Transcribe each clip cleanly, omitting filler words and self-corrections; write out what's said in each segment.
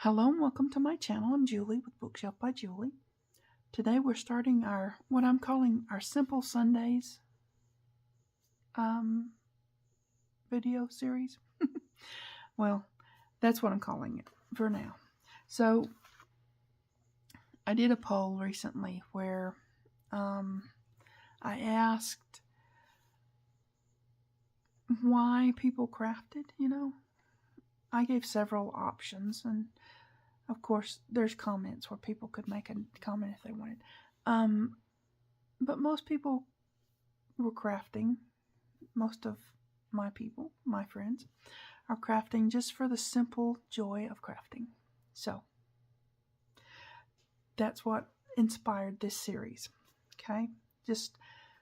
Hello and welcome to my channel. I'm Julie with Bookshelf by Julie. Today we're starting what I'm calling our Simple Sundays video series. Well, that's what I'm calling it for now. So I did a poll recently where I asked why people crafted, I gave several options, and of course, there's comments where people could make a comment if they wanted. But most people were crafting. Most of my people, my friends, are crafting just for the simple joy of crafting. So, that's what inspired this series. Okay? Just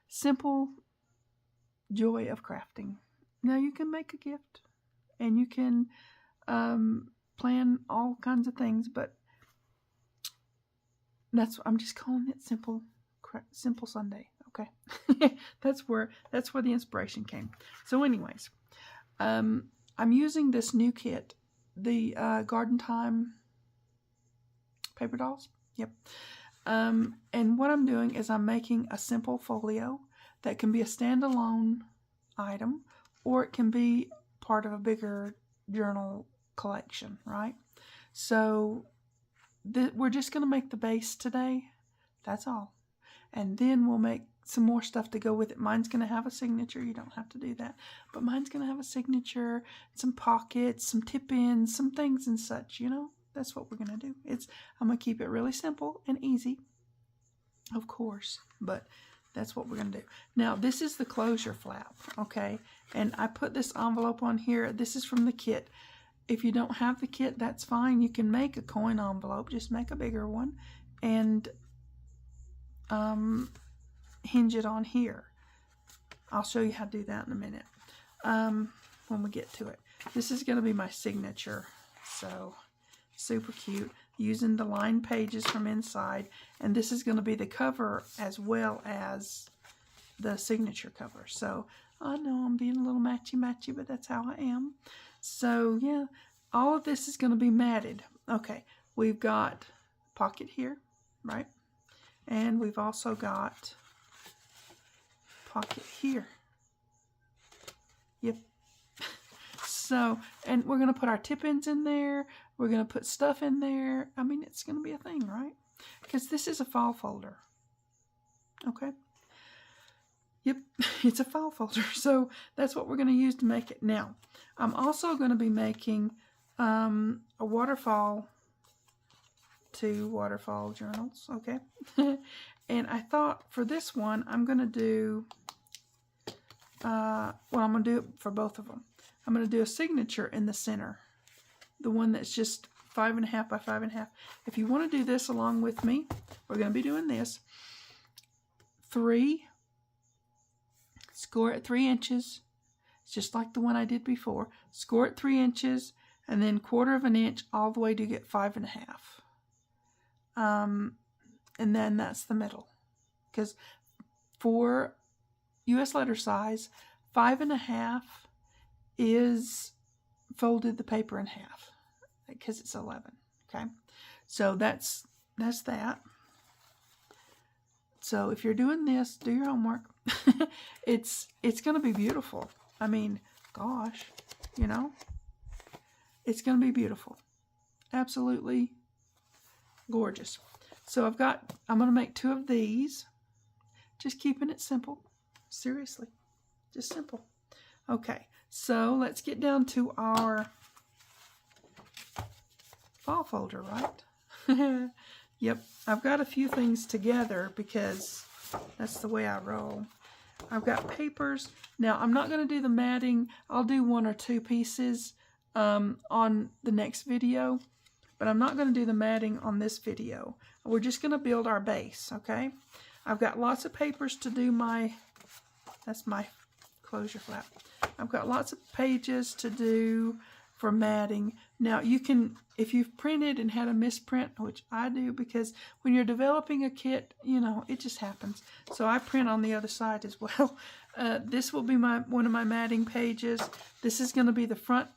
simple joy of crafting. Now, you can make a gift, and you can plan all kinds of things, but I'm just calling it Simple Sunday. Okay. that's where the inspiration came. So anyways, I'm using this new kit, the Garden Time paper dolls. Yep. And what I'm doing is I'm making a simple folio that can be a standalone item, or it can be part of a bigger journal collection, right? So we're just going to make the base today. That's all. And then we'll make some more stuff to go with it. Mine's going to have a signature. You don't have to do that. But mine's going to have a signature, some pockets, some tip-ins, some things and such, That's what we're going to do. I'm going to keep it really simple and easy, of course, but that's what we're going to do. Now, this is the closure flap, okay? And I put this envelope on here. This is from the kit. If you don't have the kit, that's fine. You can make a coin envelope. Just make a bigger one and hinge it on here. I'll show you how to do that in a minute when we get to it. This is going to be my signature. So, super cute. Using the lined pages from inside. And this is going to be the cover as well as the signature cover. So, I know I'm being a little matchy-matchy, but that's how I am. So, yeah, all of this is going to be matted. Okay, we've got pocket here, right? And we've also got pocket here. Yep. So, and we're going to put our tip-ins in there. We're going to put stuff in there. I mean, it's going to be a thing, right? Because this is a file folder. Okay? Yep, it's a file folder. So that's what we're going to use to make it. Now, I'm also going to be making a waterfall, 2 waterfall journals, okay? And I thought for this one, I'm going to do, I'm going to do it for both of them. I'm going to do a signature in the center, the one that's just 5.5 by 5.5. If you want to do this along with me, we're going to be doing this. 3, score at 3 inches. It's just like the one I did before. Score at 3 inches, and then 1/4 inch all the way to get 5.5. And then that's the middle. Because for U.S. letter size, 5.5 is folded the paper in half because it's 11. Okay, so that's that. So if you're doing this, do your homework. It's going to be beautiful. I mean, gosh, it's going to be beautiful. Absolutely gorgeous. So I'm going to make 2 of these. Just keeping it simple. Seriously. Just simple. Okay, so let's get down to our file folder, right? Yep, I've got a few things together because that's the way I roll. I've got papers. Now, I'm not going to do the matting. I'll do 1 or 2 pieces on the next video, but I'm not going to do the matting on this video. We're just going to build our base, okay? I've got lots of papers to do that's my closure flap. I've got lots of pages to do for matting. Now, you can, if you've printed and had a misprint, which I do because when you're developing a kit, it just happens. So I print on the other side as well. This will be one of my matting pages. This is going to be the front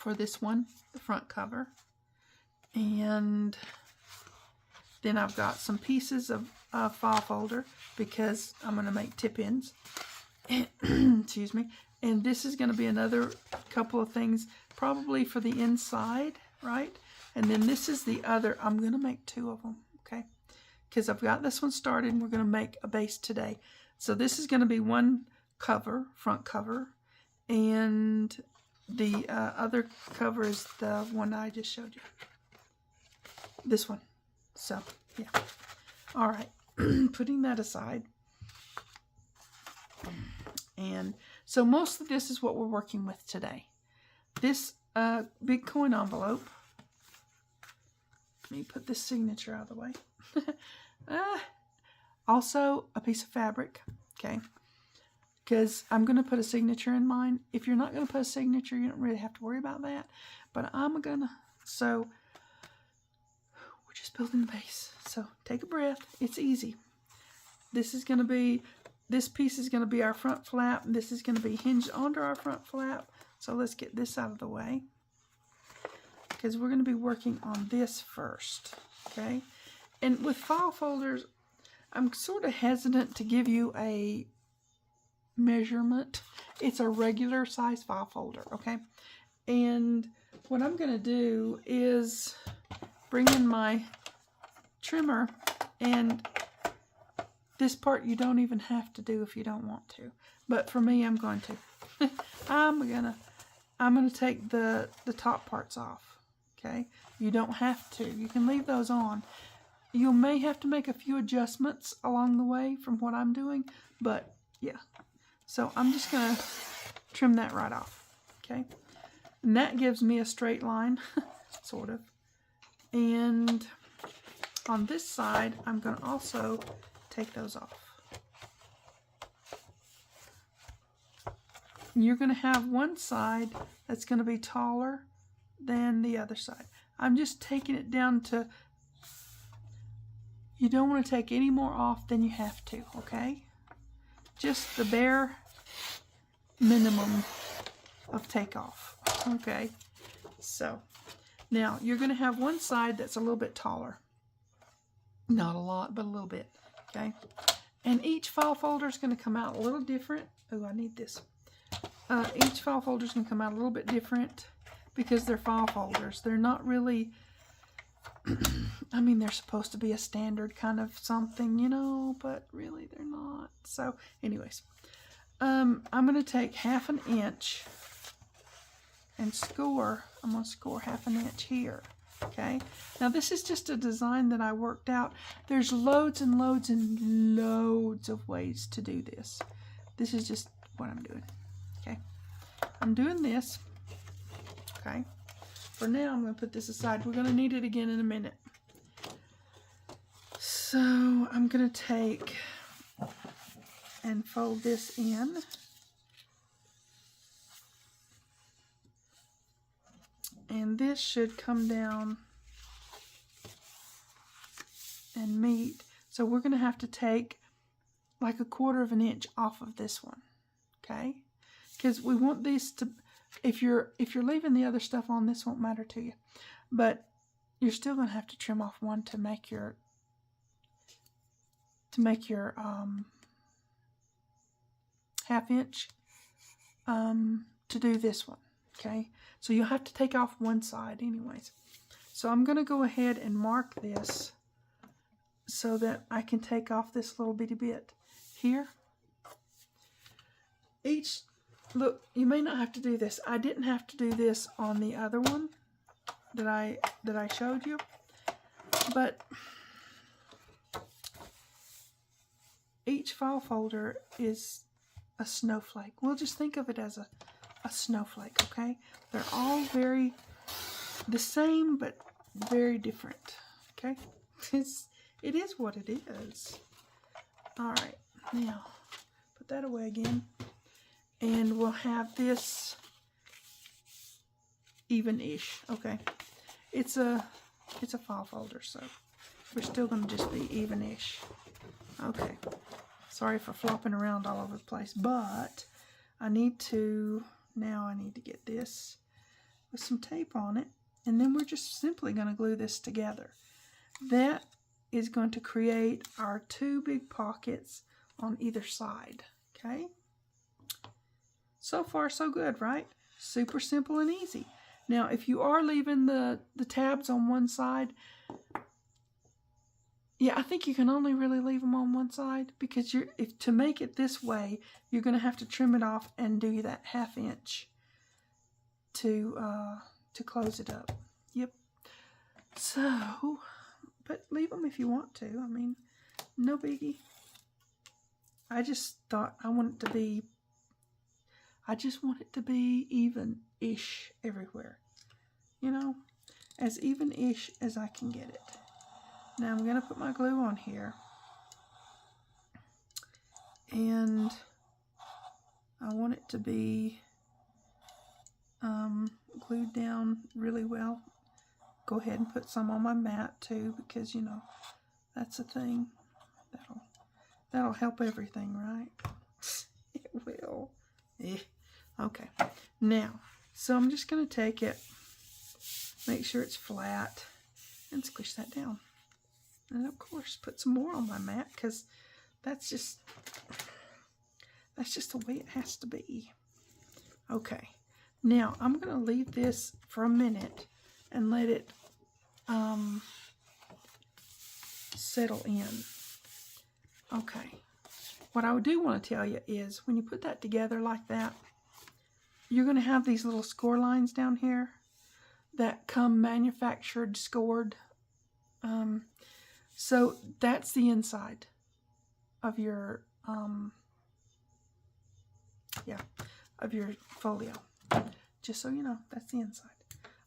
for this one, the front cover. And then I've got some pieces of file folder because I'm going to make tip-ins. Excuse me. And this is going to be another couple of things, probably for the inside, right? And then this is the other. I'm going to make 2 of them, okay? Because I've got this one started and we're going to make a base today. So this is going to be one cover, front cover, and the other cover is the one I just showed you. This one. So, yeah. All right. Putting that aside. And so most of this is what we're working with today. This big coin envelope. Let me put this signature out of the way. Also, a piece of fabric. Okay. Because I'm going to put a signature in mine. If you're not going to put a signature, you don't really have to worry about that. But I'm going to. So, we're just building the base. So, take a breath. It's easy. This is going to be, this piece is going to be our front flap. This is going to be hinged onto our front flap. So, let's get this out of the way. Because we're going to be working on this first. Okay. And with file folders, I'm sort of hesitant to give you a measurement. It's a regular size file folder, okay? And what I'm going to do is bring in my trimmer, and this part you don't even have to do if you don't want to. But for me, I'm going to. I'm gonna take the top parts off, okay? You don't have to. You can leave those on. You may have to make a few adjustments along the way from what I'm doing, but yeah. So I'm just going to trim that right off, okay? And that gives me a straight line, sort of. And on this side, I'm going to also take those off. You're going to have one side that's going to be taller than the other side. I'm just taking it down to, you don't want to take any more off than you have to, okay? Just the bare minimum of takeoff, okay? So, now you're going to have one side that's a little bit taller. Not a lot, but a little bit, okay? And each file folder is going to come out a little different. Oh, I need this. Each file folder is going to come out a little bit different because they're file folders. They're not really, I mean, they're supposed to be a standard kind of something, you know, but really they're not. So, anyways, I'm going to take 1/2 inch and score. I'm going to score 1/2 inch here. Okay. Now, this is just a design that I worked out. There's loads and loads and loads of ways to do this. This is just what I'm doing. Okay. I'm doing this. Okay. For now, I'm going to put this aside. We're going to need it again in a minute. So, I'm going to take and fold this in. And this should come down and meet. So we're going to have to take like 1/4 inch off of this one. Okay? Because we want these to, if you're leaving the other stuff on, this won't matter to you. But you're still going to have to trim off one to make your 1/2 inch to do this one. Okay, so you'll have to take off one side anyways. So I'm going to go ahead and mark this so that I can take off this little bitty bit here. Look, you may not have to do this. I didn't have to do this on the other one that I showed you, but each file folder is a snowflake. We'll just think of it as a snowflake, okay? They're all very the same, but very different, okay? It is what it is. All right, now put that away again, and we'll have this even-ish, okay? It's a file folder, so we're still going to just be even-ish. Okay, sorry for flopping around all over the place, but I need to get this with some tape on it, and then we're just simply going to glue this together. That is going to create our two big pockets on either side, okay? So far, so good, right? Super simple and easy. Now, if you are leaving the tabs on one side, yeah, I think you can only really leave them on one side, because to make it this way, you're going to have to trim it off and do that 1/2 inch to close it up. Yep. So, but leave them if you want to. I mean, no biggie. I just thought I just want it to be even-ish everywhere. You know, as even-ish as I can get it. Now I'm going to put my glue on here. And I want it to be glued down really well. Go ahead and put some on my mat too, because, you know, that's a thing. That'll help everything, right? It will. Okay. Now, so I'm just going to take it, make sure it's flat, and squish that down. And of course, put some more on my mat, because that's just the way it has to be. Okay. Now, I'm going to leave this for a minute and let it settle in. Okay. What I do want to tell you is, when you put that together like that, you're going to have these little score lines down here that come manufactured, scored. So that's the inside of your of your folio. Just so you know, that's the inside.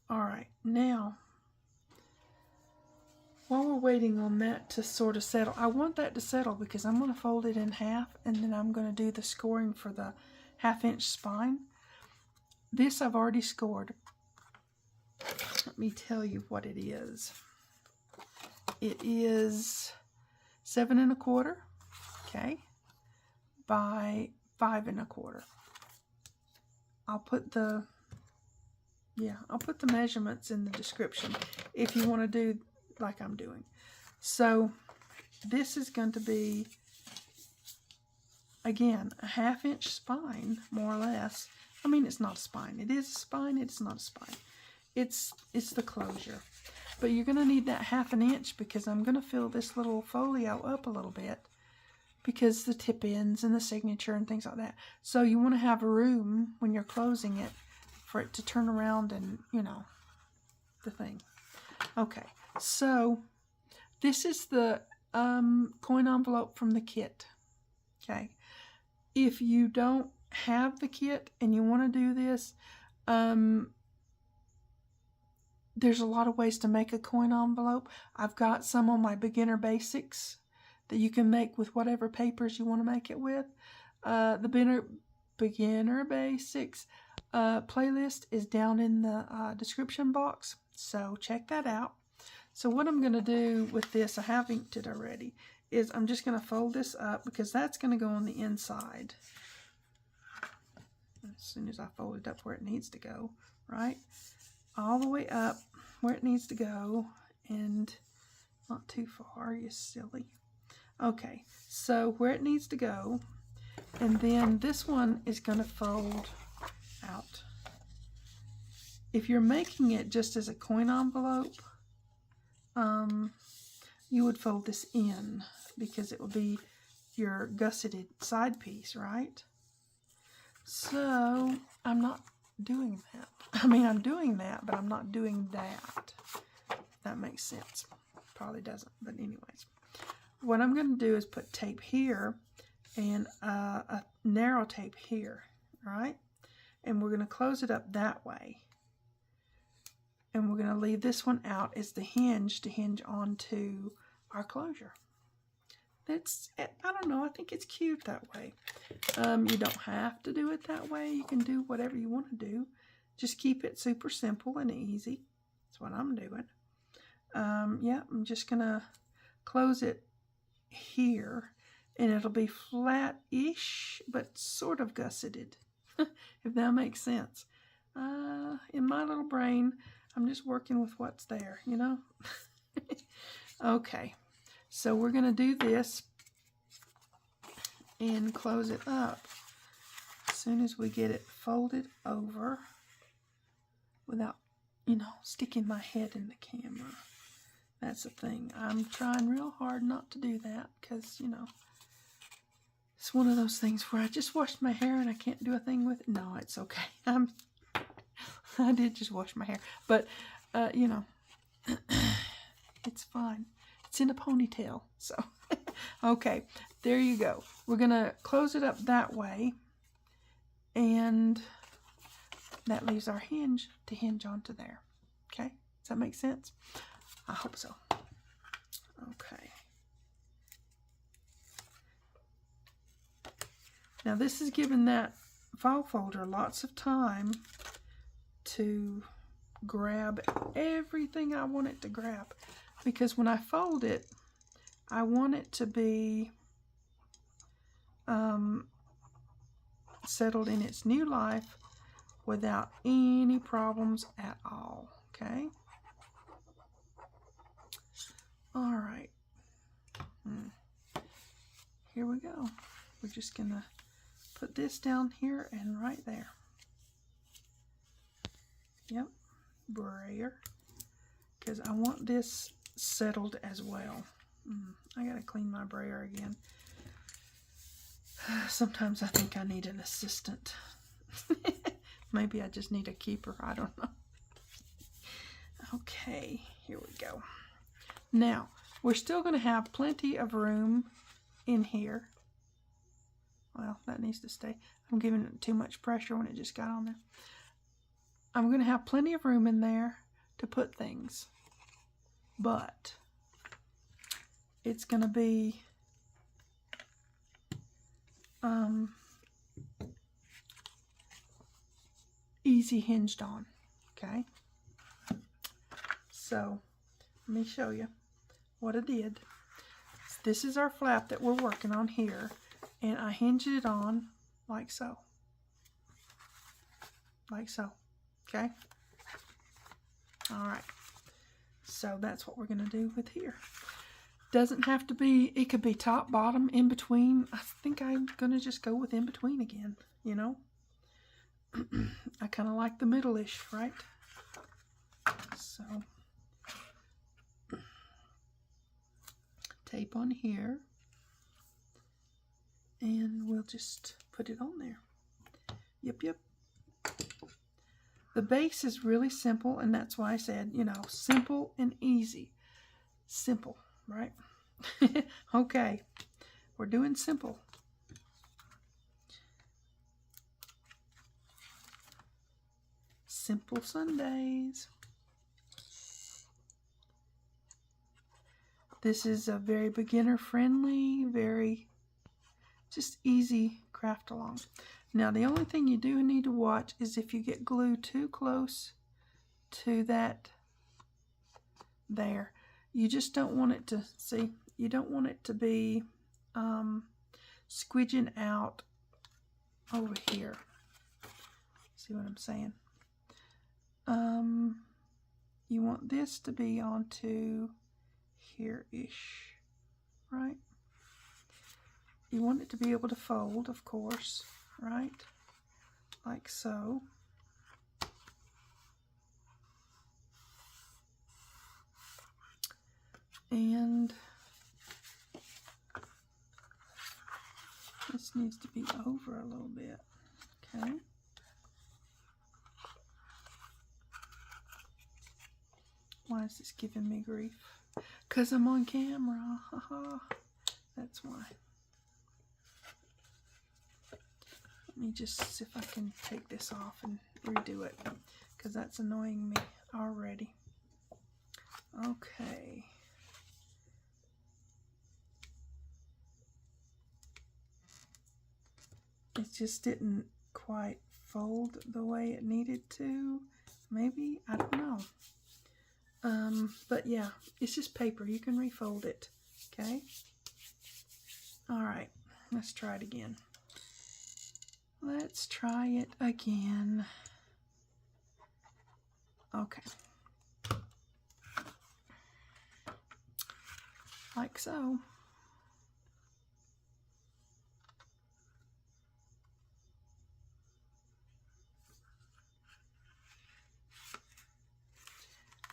All right, now while we're waiting on that to sort of settle, I want that to settle because I'm going to fold it in half, and then I'm going to do the scoring for the 1/2 inch spine. This I've already scored. Let me tell you what it is. It is 7 1/4, okay, by 5 1/4. I'll put the measurements in the description if you want to do like I'm doing. So this is going to be, again, a 1/2 inch spine, more or less. I mean, it's not a spine. It is a spine. It's not a spine. It's the closure. But you're going to need that 1/2 inch, because I'm going to fill this little folio up a little bit, because the tip ends and the signature and things like that. So you want to have room when you're closing it for it to turn around and, you know, the thing. Okay, so this is the coin envelope from the kit. Okay, if you don't have the kit and you want to do this, there's a lot of ways to make a coin envelope. I've got some on my beginner basics that you can make with whatever papers you want to make it with. The beginner basics playlist is down in the description box, so check that out. So what I'm going to do with this, I have inked it already, is I'm just going to fold this up, because that's going to go on the inside. As soon as I fold it up where it needs to go, right? All the way up where it needs to go, and not too far, you silly. Okay, so where it needs to go, and then this one is going to fold out. If you're making it just as a coin envelope, you would fold this in, because it will be your gusseted side piece, right? So I'm not doing that. I mean, I'm doing that, but I'm not doing that. If that makes sense. Probably doesn't, but anyways. What I'm going to do is put tape here and a narrow tape here, right? And we're going to close it up that way. And we're going to leave this one out as the hinge to hinge onto our closure. That's, I don't know, I think it's cute that way. You don't have to do it that way. You can do whatever you want to do. Just keep it super simple and easy. That's what I'm doing. Yeah, I'm just going to close it here, and it'll be flat-ish, but sort of gusseted, if that makes sense. in my little brain, I'm just working with what's there, you know? Okay, so we're going to do this and close it up as soon as we get it folded over without, you know, sticking my head in the camera. That's the thing. I'm trying real hard not to do that because, you know, it's one of those things where I just washed my hair and I can't do a thing with it. No, it's okay. I did just wash my hair, but, you know, it's fine. It's in a ponytail, so. Okay, there you go. We're going to close it up that way, and that leaves our hinge to hinge onto there. Okay, does that make sense? I hope so. Okay. Now this is giving that file folder lots of time to grab everything I want it to grab, because when I fold it, I want it to be settled in its new life without any problems at all. Okay. All right. Here we go. We're just gonna put this down here and right there. Yep, brayer, because I want this settled as well. I gotta clean my brayer again. Sometimes I think I need an assistant. Maybe I just need a keeper, I don't know. Okay, here we go. Now, we're still going to have plenty of room in here. Well, that needs to stay. I'm giving it too much pressure when it just got on there. I'm going to have plenty of room in there to put things. But it's going to be easy hinged on. Okay? So, let me show you what I did. This is our flap that we're working on here, and I hinged it on like so. Like so. Okay? Alright. So that's what we're going to do with here. Doesn't have to be, it could be top, bottom, in between. I think I'm going to just go with in between again, you know? I kind of like the middle-ish, right? So, tape on here, and we'll just put it on there. Yep. The base is really simple, and that's why I said, you know, simple and easy. Simple, right? Okay, we're doing simple. Simple Sundays. This is a very beginner friendly, very just easy craft along. Now the only thing you do need to watch is if you get glue too close to that there. You just don't want it to, see, you don't want it to be squidging out over here. See what I'm saying? You want this to be onto here-ish, right? You want it to be able to fold, of course, right? Like so. And this needs to be over a little bit, okay? Why is this giving me grief? Because I'm on camera. Haha. That's why. Let me just see if I can take this off and redo it, because that's annoying me already. Okay. It just didn't quite fold the way it needed to. Maybe, I don't know. But yeah, it's just paper. You can refold it. Okay? Alright, let's try it again. Let's try it again. Okay. Like so.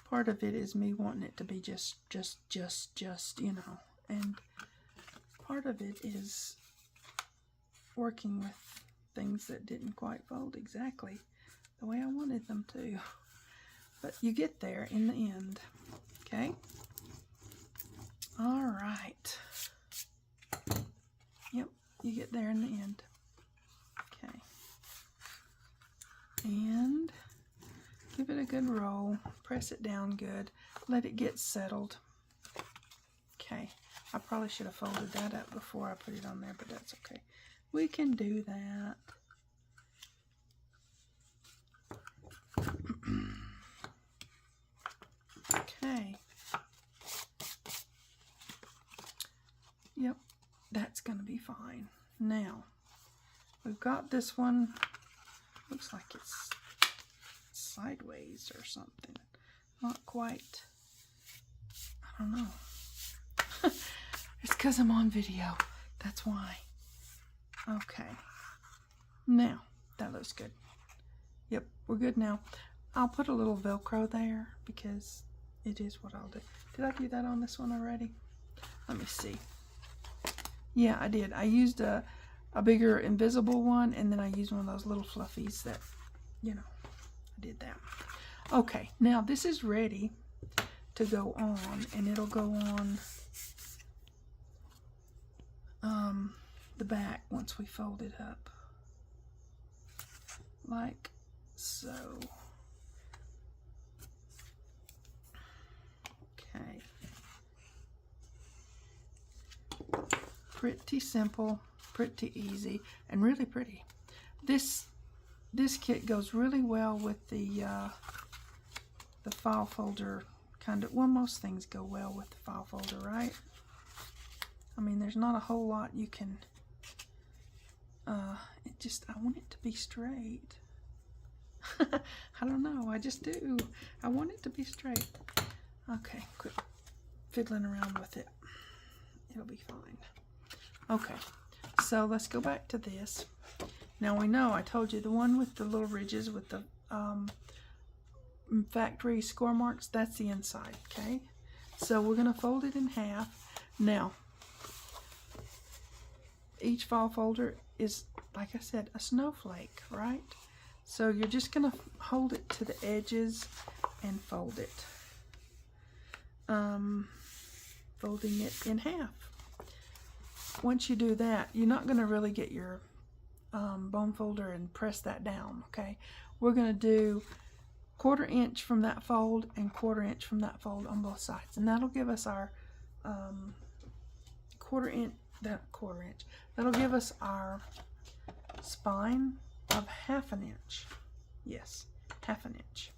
Part of it is me wanting it to be just, you know, and part of it is working with things that didn't quite fold exactly the way I wanted them to. But you get there in the end, okay? All right. Yep, you get there in the end. Okay. And give it a good roll. Press it down good. Let it get settled. Okay. I probably should have folded that up before I put it on there, but that's okay. We can do that. Okay. Yep, that's going to be fine. Now, we've got this one. Looks like it's sideways or something. Not quite. I don't know. It's because I'm on video. That's why. Okay. Now, that looks good. Yep, we're good now. I'll put a little Velcro there because it is what I'll do. Did I do that on this one already? Let me see. Yeah, I did. I used a bigger invisible one, and then I used one of those little fluffies that, you know, I did that. Okay, now this is ready to go on, and it'll go on the back once we fold it up. Like so. Okay. Pretty simple, pretty easy, and really pretty. This kit goes really well with the file folder kind of. Well, most things go well with the file folder, right? I mean, there's not a whole lot you can. I want it to be straight. I don't know, I just do. I want it to be straight. Okay, quit fiddling around with it. It'll be fine. Okay, so let's go back to this. Now we know, I told you, the one with the little ridges with the factory score marks, that's the inside, okay? So we're going to fold it in half. Now, each file folder is, like I said, a snowflake, right? So you're just going to hold it to the edges and fold it. Folding it in half. Once you do that, you're not going to really get your bone folder and press that down, okay? We're going to do 1/4 inch from that fold and 1/4 inch from that fold on both sides, and that'll give us our 1/4 inch. That'll give us our spine of 1/2 inch. Yes, 1/2 inch.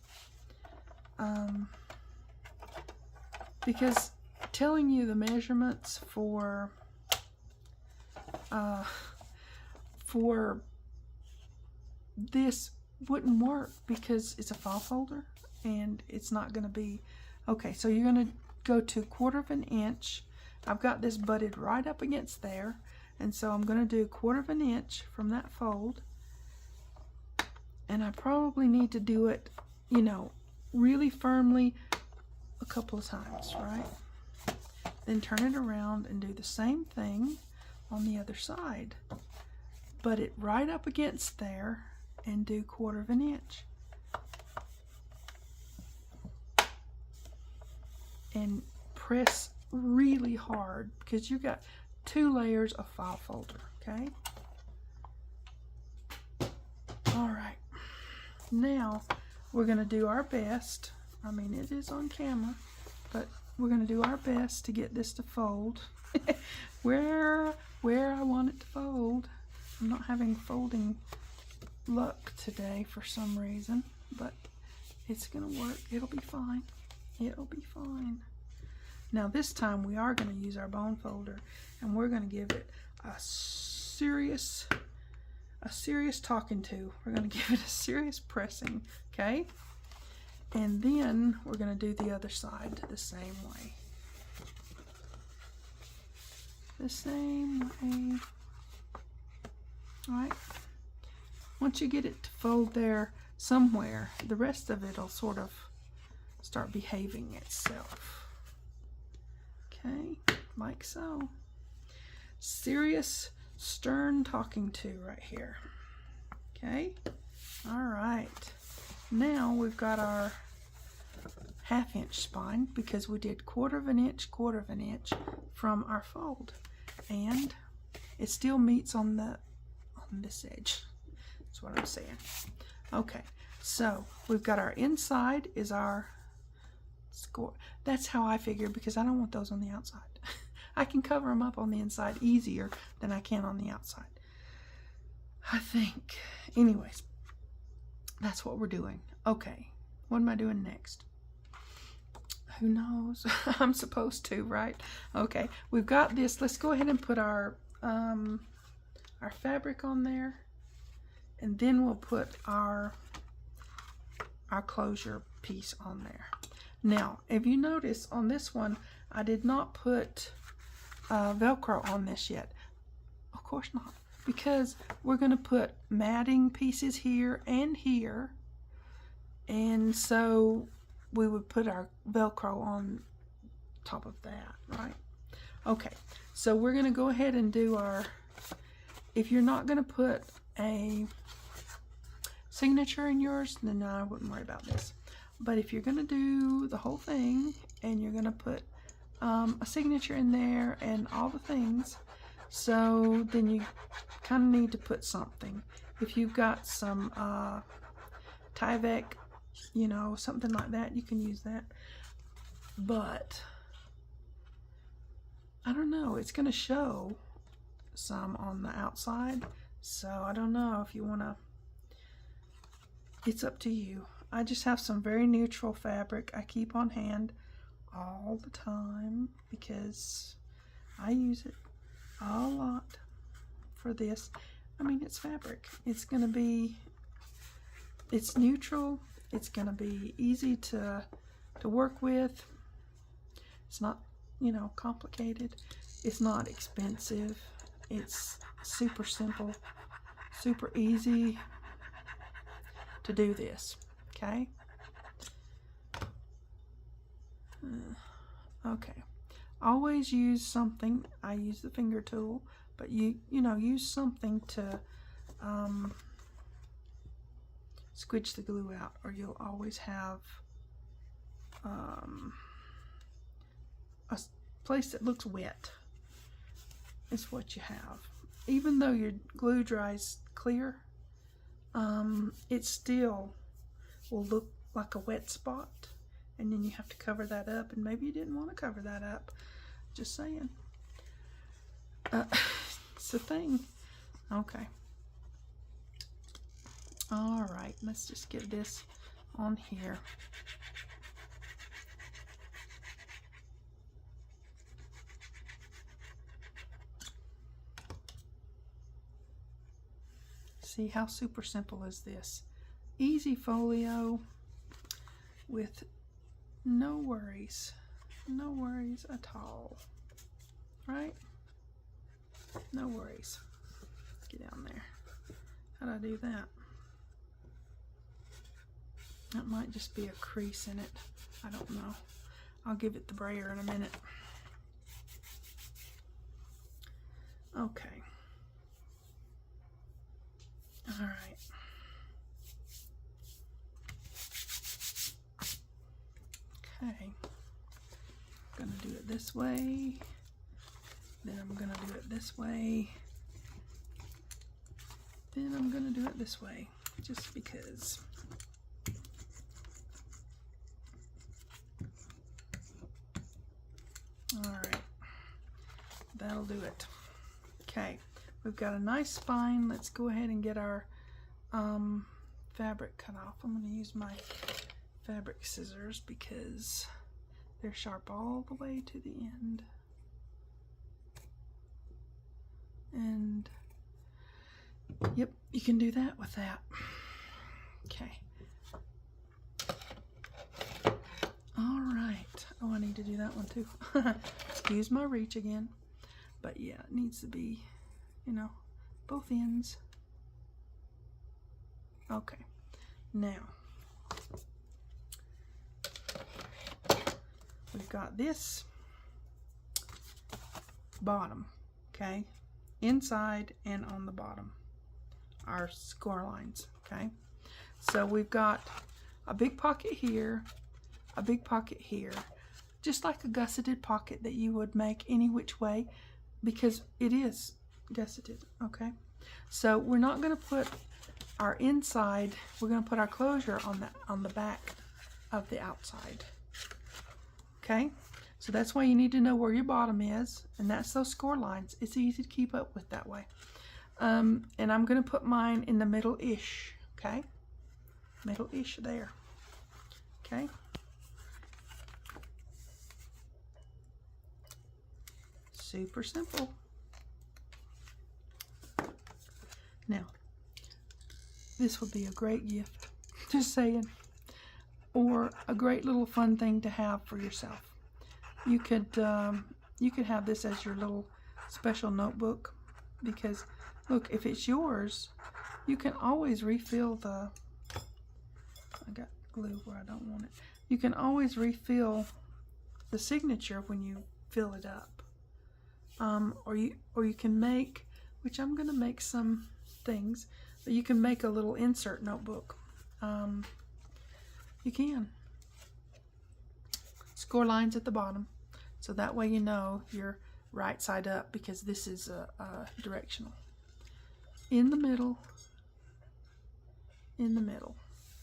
Because telling you the measurements for this wouldn't work because it's a file folder and it's not going to be okay. So you're going to go to 1/4 inch. I've got this butted right up against there, and so I'm going to do 1/4 inch from that fold, and I probably need to do it, you know, really firmly a couple of times, right? Then turn it around and do the same thing on the other side, butt it right up against there and do 1/4 inch. And press really hard because you got 2 layers of file folder, okay? All right, now we're going to do our best. I mean, it is on camera, but we're going to do our best to get this to fold where I want it to fold. I'm not having folding luck today for some reason, but it's going to work. It'll be fine. It'll be fine. Now this time we are going to use our bone folder, and we're going to give it a serious talking to. We're going to give it a serious pressing, okay? And then we're going to do the other side the same way. The same way. Alright. Once you get it to fold there somewhere, the rest of it will sort of start behaving itself. Okay, like so. Serious, stern talking to right here. Okay, alright. Now we've got our 1/2 inch spine because we did 1/4 inch, 1/4 inch from our fold. And it still meets on this edge. That's what I'm saying. Okay, so we've got our inside is our score. That's how I figure, because I don't want those on the outside. I can cover them up on the inside easier than I can on the outside, I think. Anyways, that's what we're doing. Okay, what am I doing next? Who knows? I'm supposed to, right? Okay, we've got this. Let's go ahead and put our fabric on there, and then we'll put our closure piece on there. Now, if you notice on this one, I did not put Velcro on this yet. Of course not, because we're going to put matting pieces here and here, and so we would put our Velcro on top of that, right? Okay, so we're going to go ahead and do our, if you're not going to put a signature in yours, then I wouldn't worry about this. But if you're going to do the whole thing and you're going to put a signature in there and all the things, so then you kind of need to put something. If you've got some Tyvek, you know, something like that, you can use that. But I don't know, it's going to show some on the outside, so I don't know if you want to, it's up to you. I just have some very neutral fabric I keep on hand all the time because I use it a lot for this. I mean, it's fabric. It's going to be, it's neutral. It's going to be easy to work with. It's not, you know, complicated. It's not expensive. It's super simple, super easy to do this. Okay. Okay. Always use something. I use the finger tool, but you know, use something to squidge the glue out, or you'll always have a place that looks wet. Is what you have. Even though your glue dries clear, it still will look like a wet spot, and then you have to cover that up, and maybe you didn't want to cover that up. Just saying. It's a thing. Okay. Alright, let's just get this on here. See how super simple is this? Easy folio with no worries at all, right? No worries. Get down there. How do I do that? That might just be a crease in it. I don't know. I'll give it the brayer in a minute. Okay. All right. Okay, I'm gonna do it this way, then I'm gonna do it this way, then I'm gonna do it this way, just because. Alright, that'll do it. Okay, we've got a nice spine. Let's go ahead and get our fabric cut off. I'm gonna use my fabric scissors because they're sharp all the way to the end, and yep, you can do that with that. Okay, Oh, I need to do that one too. Excuse my reach again. But yeah, it needs to be, you know, both ends. Okay, now we've got this bottom, okay, inside and on the bottom, our score lines, okay. So we've got a big pocket here, a big pocket here, just like a gusseted pocket that you would make any which way, because it is gusseted, okay. So we're not going to put our inside, we're going to put our closure on the back of the outside, okay. So that's why you need to know where your bottom is, and that's those score lines. It's easy to keep up with that way. And I'm going to put mine in the middle-ish, okay? Middle-ish there, okay? Super simple. Now, this would be a great gift, just saying, or a great little fun thing to have for yourself. You could have this as your little special notebook, because look, if it's yours, you can always refill the, I got glue where I don't want it. You can always refill the signature when you fill it up. Or you can make, which I'm going to make some things, but you can make a little insert notebook. You can. Score lines at the bottom, so that way you know you're right side up, because this is directional. In the middle,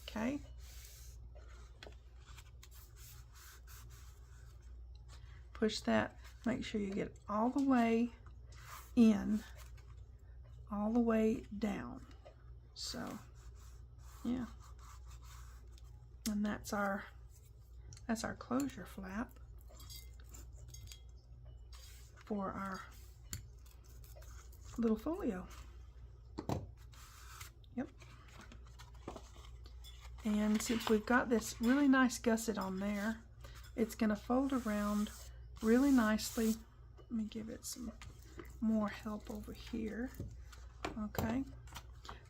okay? Push that, make sure you get all the way in, all the way down. So, yeah. And that's our closure flap for our little folio. Yep. And since we've got this really nice gusset on there, it's going to fold around really nicely. Let me give it some more help over here. Okay.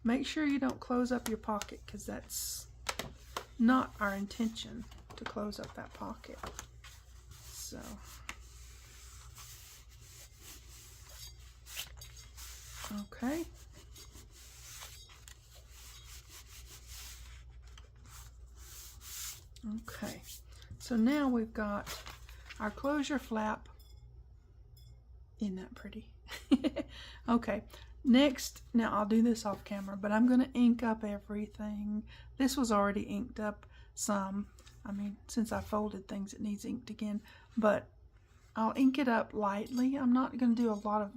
Make sure you don't close up your pocket, because that's not our intention, to close up that pocket. So, okay. Okay, so now we've got our closure flap. Isn't that pretty? Okay, next, now I'll do this off camera, but I'm going to ink up everything. This was already inked up some. I mean, since I folded things, it needs inked again, but I'll ink it up lightly. I'm not going to do a lot of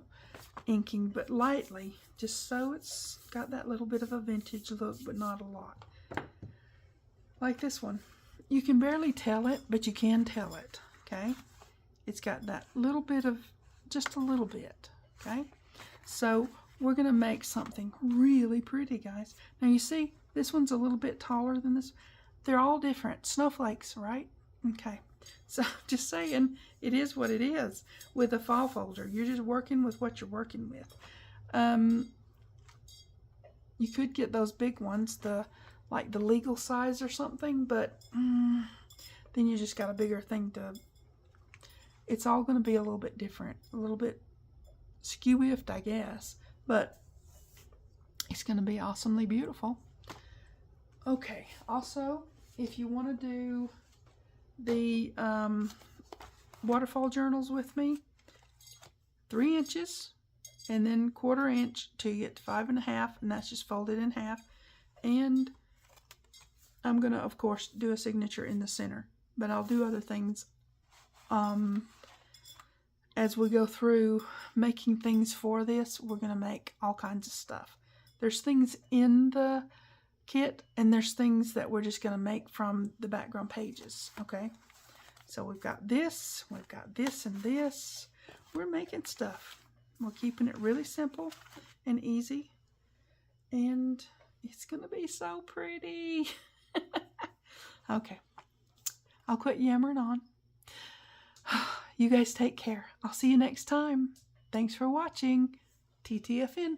inking, but lightly, just so it's got that little bit of a vintage look, but not a lot. Like this one. You can barely tell it, but you can tell it, okay? It's got that little bit of, just a little bit, okay? So we're going to make something really pretty, guys. Now you see, this one's a little bit taller than this. They're all different. Snowflakes, right? Okay. So just saying, it is what it is with a file folder. You're just working with what you're working with. You could get those big ones, like the legal size or something, but then you just got a bigger thing to, it's all going to be a little bit different, a little bit skew-iffed, I guess, but it's going to be awesomely beautiful. Okay, also, if you want to do the waterfall journals with me, 3 inches and then 1/4 inch till you get to 5 1/2, and that's just folded in half. And I'm going to, of course, do a signature in the center, but I'll do other things as we go through making things for this. We're going to make all kinds of stuff. There's things in the kit, and there's things that we're just going to make from the background pages, okay? So we've got this, and this. We're making stuff. We're keeping it really simple and easy, and it's going to be so pretty. Okay, I'll quit yammering on. You guys take care. I'll see you next time. Thanks for watching. TTFN.